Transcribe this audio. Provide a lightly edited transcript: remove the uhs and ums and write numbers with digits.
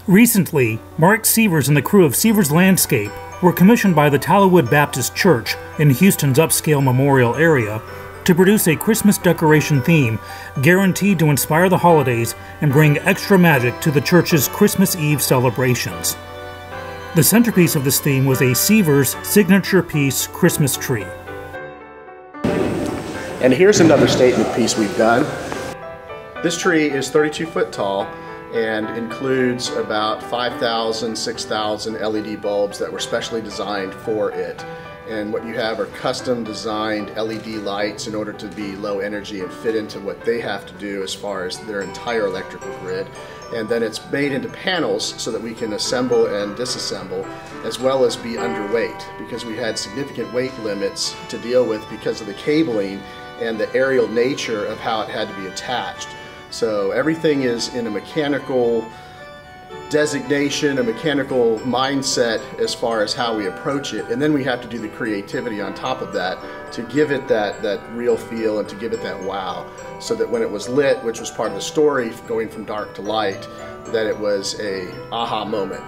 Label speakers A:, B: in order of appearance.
A: Recently, Mark Sievers and the crew of Sievers Landscape were commissioned by the Tallowood Baptist Church in Houston's upscale Memorial area to produce a Christmas decoration theme guaranteed to inspire the holidays and bring extra magic to the church's Christmas Eve celebrations. The centerpiece of this theme was a Sievers signature piece Christmas tree.
B: And here's another statement piece we've done. This tree is 32 foot tall and includes about 5,000, 6,000 LED bulbs that were specially designed for it. And what you have are custom designed LED lights in order to be low energy and fit into what they have to do as far as their entire electrical grid. And then it's made into panels so that we can assemble and disassemble, as well as be underweight, because we had significant weight limits to deal with because of the cabling and the aerial nature of how it had to be attached. So everything is in a mechanical designation, a mechanical mindset as far as how we approach it, and then we have to do the creativity on top of that to give it that real feel and to give it that wow, so that when it was lit, which was part of the story, going from dark to light, that it was a aha moment.